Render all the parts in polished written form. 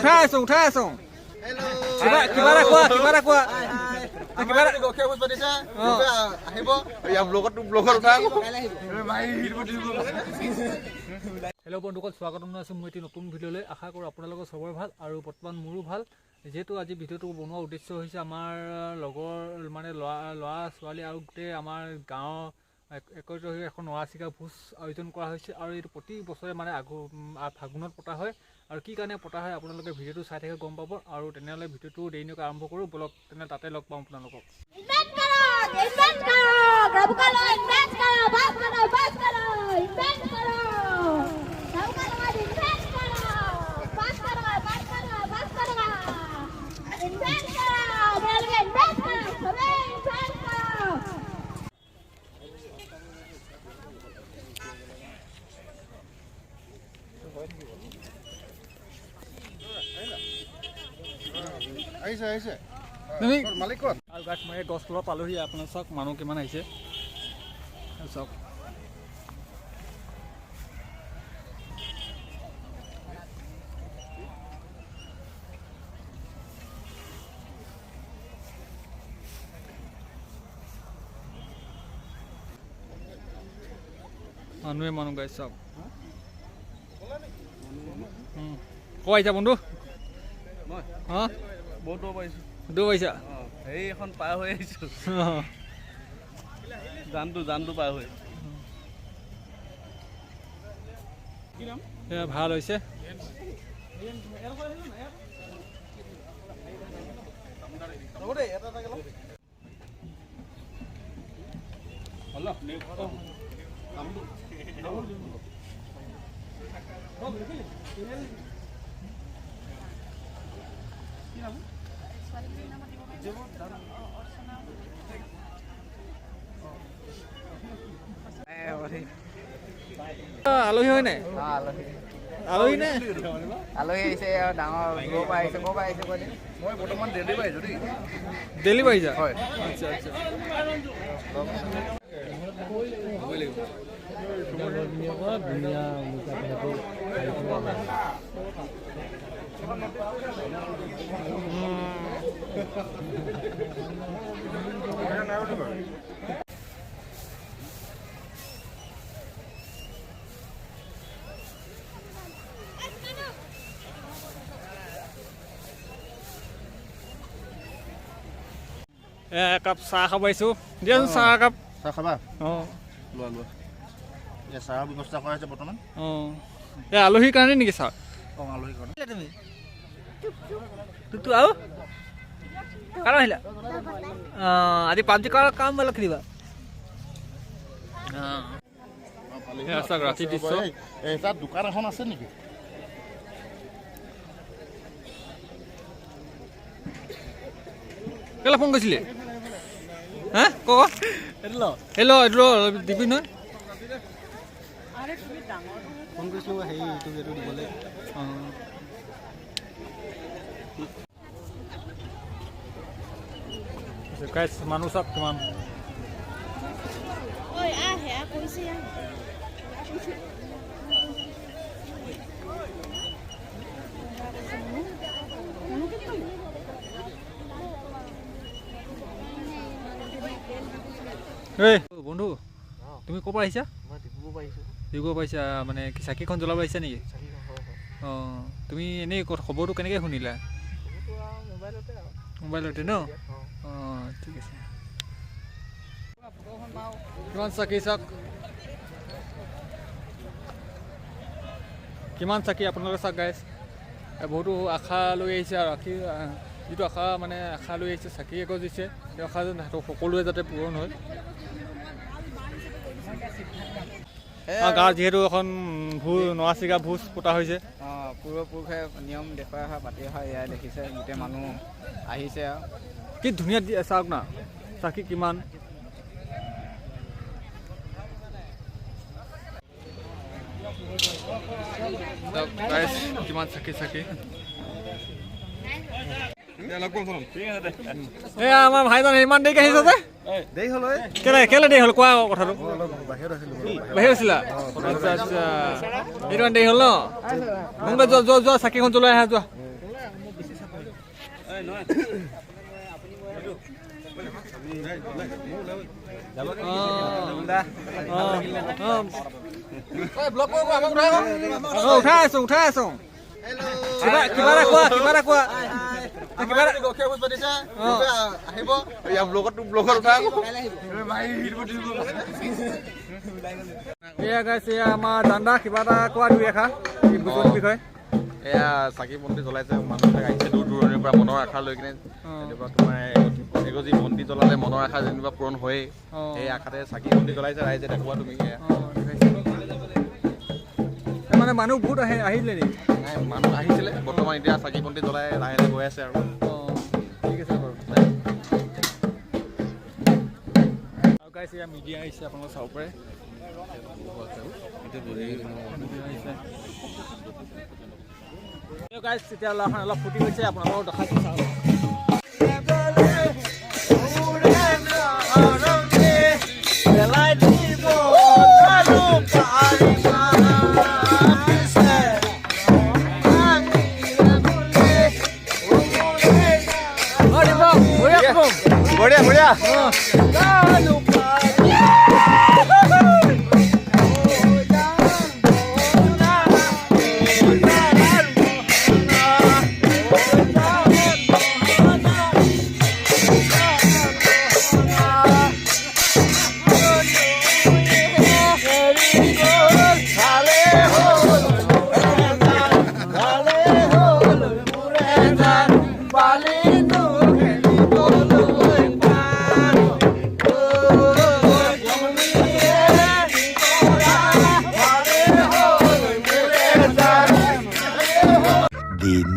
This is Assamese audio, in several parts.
উঠাই আছো কিবা এটা কোৱা হেল্ল' বন্ধুসকল, স্বাগতম জনাইছো মই এটি নতুন ভিডিঅ'লৈ। আশা কৰোঁ আপোনালোকৰ চবৰে ভাল আৰু বৰ্তমান মোৰো ভাল। যিহেতু আজি ভিডিঅ'টো বনোৱাৰ উদ্দেশ্য হৈছে আমাৰ লগৰ মানে ল'ৰা ছোৱালী আৰু গোটেই আমাৰ গাঁৱৰ একত্ৰিত হৈ এখন নৰাচিকা ভোজ আয়োজন কৰা হৈছে আৰু এইটো প্ৰতি বছৰে মানে ফাগুনত পতা হয়। আৰু কি কাৰণে পতা হয় আপোনালোকে ভিডিঅ'টো চাই থাকে গম পাব। আৰু তেনেহ'লে ভিডিঅ'টো দেৰি নকৰি আৰম্ভ কৰোঁ বলক, তেনে তাতে লগ পাওঁ আপোনালোকক। আহিছে মালিক ক'ত? আৰু গাছ মই গছ তলত পালোহি। আপোনাৰ চাওক মানুহ কিমান আহিছে চাওক। মানুহ গাইছ চাওক। ক আহিছা বন্ধু? হা বহুত দূৰ পাইছোঁ। দূৰ পাইছা? সেই এখন পাৰ হৈ আহিছোঁ, জানটো পাৰ হৈ। ভাল হৈছে। আলহী হয় নাই? আলহী নে? আলহী আহিছে, ডাঙৰ ক'ৰ পৰা আহিছে কৈ দিম। মই বৰ্তমান দিল্লী পাইছোঁ দেই। দিল্লী পাইছা? হয়। আচ্ছা আচ্ছা। একাপ চাহ খাব আহিছোঁ। দিয়াচোন চাহ একাপ। চাহ খাবা? অঁ লোৱা। এই চাহৰ ব্যৱস্থা কৰা হৈছে বৰ্তমান। অঁ এই আলহীৰ কাৰণে নেকি চাহ? অঁ আলহীৰ কাৰণে। তুমি আৰু কাৰ আহিলা? আজি পাবজি কাৰ কাম বেলেগ খেলিবা? চাওক ৰাতি দৃশ্য। তাত দোকান এখন আছে নেকি? কেলৈ ফোন কৰিছিলে? হা ক হেল্ল' এইটো দিবি নহয়। ফোন কৰিছিলোঁ হেৰি এইটো দিবলৈ। মানুহ চাওক কিমান। বন্ধু তুমি ক'ৰ পৰা আহিছা? ডিব্ৰুগড় পাইছা মানে কি চাকিখন জ্বলাব আহিছা নেকি? অঁ তুমি এনেই খবৰটো কেনেকৈ শুনিলা? মোবাইলতে ন? অঁ ঠিক আছে। কিমান চাকি চাওক, কিমান চাকি আপোনালোকে চাওক গাইজ। বহুতো আশা লৈ আহিছে আৰু যিটো আশা লৈ আহিছে চাকি এগছ দিছে। সেই আশা যেন সকলোৱে যাতে পূৰণ হয়। গাঁৱত যিহেতু এখন নৰাচিকা ভোজ পতা হৈছে। পূৰ্বপুৰুষে নিয়ম দেখুৱাই অহা পাতি অহা এয়াই দেখিছে, গোটেই মানুহ আহিছে আৰু কি ধুনীয়া চাওক না চাকি কিমান। কিমান চাকি এয়া আমাৰ ভাইজন ইমান দেৰিকে আহিছে যে? কেলে দেৰি হ'ল কোৱা কথাটো। বাহিৰত আছিলা? আচ্ছা আচ্ছা, ইমান দেৰি হ'ল ন? যোৱা চাকিখন জ্বলাই আহা যোৱা। উঠাই আছো কিবা এটা কোৱা এয়া গাইছে আমাৰ দান্দা কিবা এটা কোৱা দুই এষাৰ বিষয়ে এয়া চাকি বন্তি জ্বলাইছে মানুহবিলাক আহিছে দূৰ দূৰণিৰ পৰা মনৰ আশা লৈ কিনে যেনিবা তোমাৰ এগজি বন্তি জ্বলালে মনৰ আশা যেনিবা পূৰণ হয়েই সেই আশাতে চাকি বন্তি জ্বলাইছে ৰাইজে দেখুৱা তুমি মানে মানুহ বহুত আহিলে নেকি নাই মানুহ আহিছিলে বৰ্তমান এতিয়া চাকি বন্তি জ্বলাই লাহে লাহে গৈ আছে আৰু ঠিক আছে বাৰু আৰু গাইছে এয়া মিডিয়া আহিছে আপোনালোক চাব পাৰে গাইছ তেতিয়া অলপ ফুটি গৈছে আপোনালোকক দেখাইছোঁ চাওক বঢ়িয়া বঢ়িয়া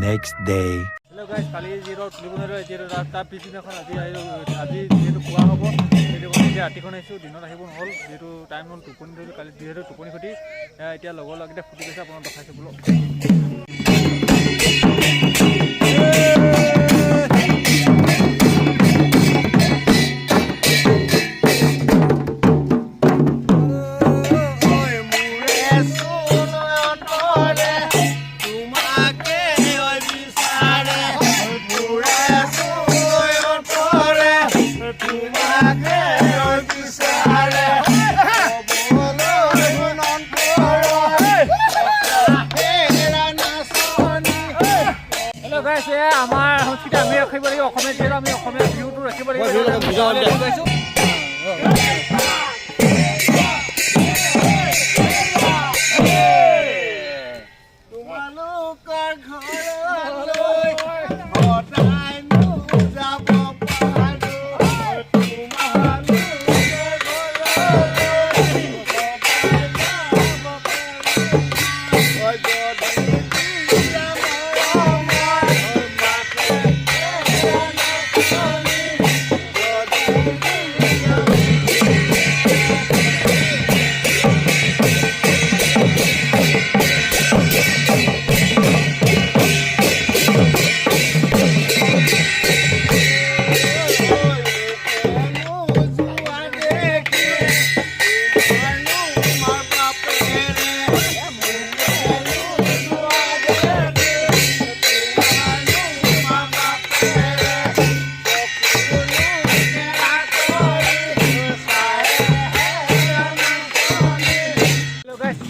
next day. Hello guys, কালি যিটো তুলিবলৈ যিটো তাৰ পিছদিনাখন আজি যিহেতু খোৱা হ'ব সেইটো কাৰণে এতিয়া ৰাতিখন আহিছোঁ দিনত আহিব নহ'ল যিহেতু টাইম হ'ল টোপনি ধৰিলোঁ কালি যিহেতু টোপনি খতি এতিয়া লগৰ লগকেইটা ফুটি গৈছে আপোনাক দেখাইছোঁ বোলো আমাৰ সংস্কৃতি আমি ৰাখিব লাগিব অসমীয়া যিহেতু আমি অসমীয়া বিহুটো ৰাখিব লাগিব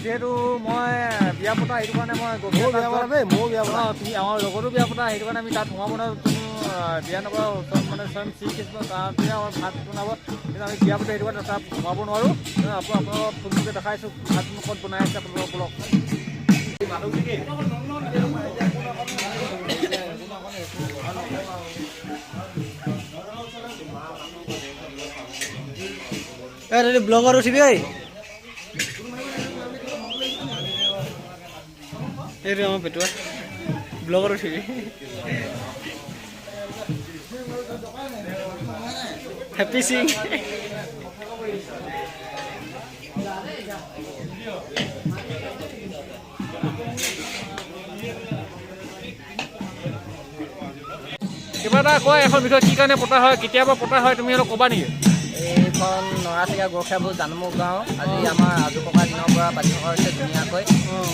যিহেতু মই বিয়া পতা সেইটো কাৰণে মই তুমি আমাৰ লগতো বিয়া পতা সেইটো কাৰণে আমি তাত সোমাব নোৱাৰোঁ কোনো বিয়া নকৰা ওচৰত মানে স্বয়ং শ্ৰীকৃষ্ণ তাতে আমাৰ ভাত বনাব কিন্তু আমি বিয়া পতা সেইটো কাৰণে তাত সোমাব নোৱাৰোঁ আপোনালোকক ফোনটোকে দেখাইছোঁ ভাত ক'ত বনাই আছে আপোনালোকক ব্লগ ব্লগৰ উঠিবি ঐ এইটো আমাৰ পেটুৱা ব্লগৰ উঠিবি হেপী সিং কিবা এটা কয় এখন বিষয় কি কাৰণে পতা হয় কেতিয়াবা পতা হয় তুমি অলপ ক'বা নেকি এই এইখন নৰাচিগা গোৰখীয়াপুৰ জানুমুখ গাঁও আজি আমাৰ আজু ককা দিনৰ পৰা পাতি থকা হৈছে ধুনীয়াকৈ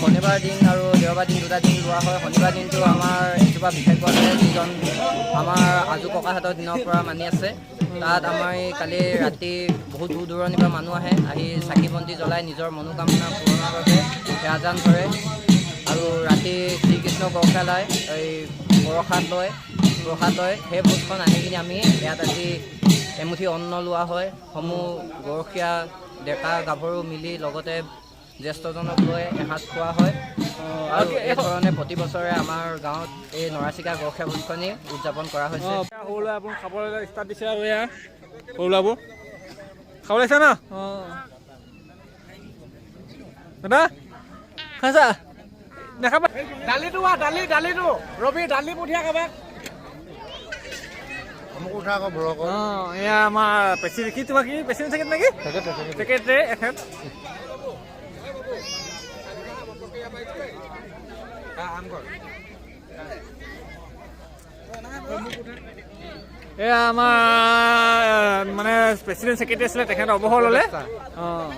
শনিবাৰ দিন আৰু দেওবাৰ দিন দুটা দিন লোৱা হয় শনিবাৰ দিনটো আমাৰ এজোপা বিশেষ আছে যিজন আমাৰ আজু ককাহঁতৰ দিনৰ পৰা মানি আছে তাত আমাৰ কালি ৰাতি বহুত দূৰ দূৰণিৰ পৰা মানুহ আহি চাকি বন্তি জ্বলাই নিজৰ মনোকামনা পূৰণৰ বাবে সেৱাজান ধৰে আৰু ৰাতি শ্ৰীকৃষ্ণ গৰখীয়ালাই এই প্ৰসাদ লয় সেই ভোজখন আনি কিনি আমি ইয়াত আজি এমুঠি অন্ন লোৱা হয় সমূহ গৰখীয়া ডেকা গাভৰু মিলি লগতে জ্যেষ্ঠজনক লৈ এসাঁজ খোৱা হয় আৰু এই ধৰণে প্ৰতি বছৰে আমাৰ গাঁৱত এই নৰাচিগা গৰখীয়া ভোজখনি উদযাপন কৰা হৈছে সৰু ল'ৰাবোৰ খাবলৈ ষ্টাৰ্ট দিছে আৰু এয়া সৰু ল'ৰাবোৰ খাব লাগিছে ন দাদা খাইছা নাখাবা দালিটো ৰবি দালি পঠিয়া কাৰোবাক মোক উঠা আকৌ ভৰক এয়া আমাৰ প্ৰেচিডেণ্ট কি তোমাৰ কি প্ৰেচিডেণ্ট ছেক্ৰেটাৰী নেকি ছেক্ৰেটাৰী এখেত এয়া আমাৰ মানে প্ৰেচিডেণ্ট ছেক্ৰেটাৰী আছিলে তেখেত অৱসৰ ল'লে অঁ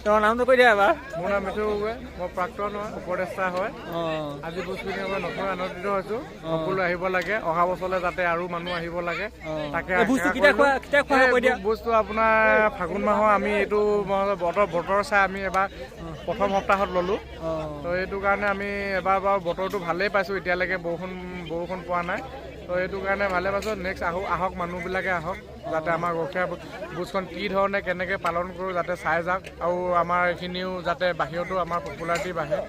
তোমাৰ নামটো কৈ দিয়া এবাৰ মোৰ নাম মিঠু গগৈ মই প্ৰাক্তন হয় উপদেষ্টা হয় আজি ভোজপুৰি মই নতুন আনন্দিত হৈছো সকলো আহিব লাগে অহা বছৰলৈ যাতে আৰু মানুহ আহিব লাগে তাকে বস্তু আপোনাৰ ফাগুন মাহৰ আমি এইটো বতৰ চাই আমি এবাৰ প্ৰথম সপ্তাহত ল'লো তো এইটো কাৰণে আমি এবাৰ বাৰু বতৰটো ভালেই পাইছোঁ এতিয়ালৈকে বৰষুণ পোৱা নাই তো এইটো কাৰণে ভালে পাইছোঁ নেক্সট আহক মানুহবিলাকে আহক যাতে আমাৰ গৰখীয়া ভোজখন কি ধৰণে কেনেকৈ পালন কৰোঁ যাতে চাই যাওক আৰু আমাৰ এইখিনিও যাতে বাহিৰতো আমাৰ পপুলাৰিটি বাঢ়ে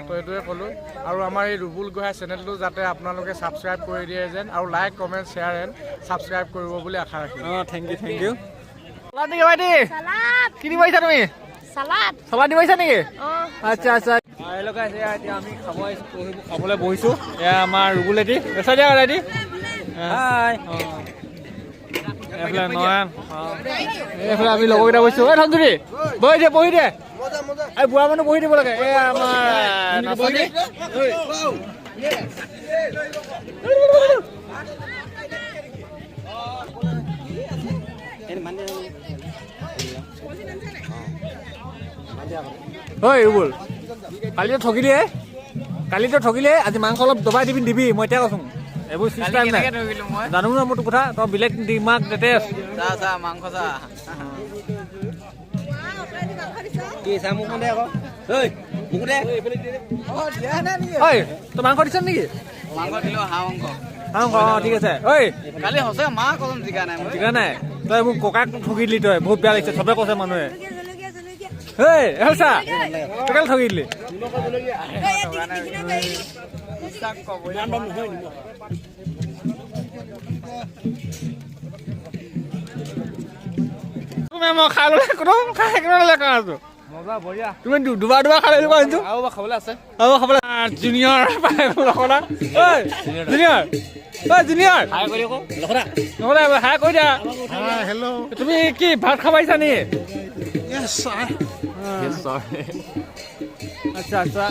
তো এইটোৱে ক'লোঁ আৰু আমাৰ এই ৰুবুল গোহাঁই চেনেলটো যাতে আপোনালোকে ছাবস্ক্ৰাইব কৰি দিয়ে যেন আৰু like comment share and subscribe কৰিব বুলি আশা ৰাখিছোঁ থেংক ইউ চালাদ নেকি ভাইটি কি দিব আহিছা তুমি চালাদ দিব আহিছা নেকি আচ্ছা এতিয়া আমি খাবলৈ বহিছোঁ এয়া আমাৰ ৰুবুল এটি বেচা দিয়া এটি এইফালে নয়ন এইফালে আমি লগৰকেইটা বহিছোঁ এই ধনজুৰি বহি দে এই বুঢ়া মানুহ বহি দিব লাগে এয়া আমাৰ ৰুবুল কালিতো ঠগিলে আজি মাংস অলপ দবাই দিবি মই এতিয়া কৈছোঁ এইবোৰ চিষ্টেম নাই জানো ন মোৰ কথা তই বেলেগ দিমাগ দেতে মাংস তই মাংস দিছ নেকি মাংস দিলোঁ হাঁহ মাংস ঠিক আছে ঐ কালি সঁচাই মাহ কলম জিকা নাই জিকা নাই তই মোক ককাক ঠগি দিলি তই বহুত বেয়া লাগিছে চবে কৈছে মানুহে চা তই কেলে ঠগি দিলি মই খাই ল'লে আছো তুমি দুবাৰ খালে খাবলৈ আছে জুনিয়ৰ হাই কৈ দিয়া তুমি কি ভাত খাবাইছা নেকি আচ্ছা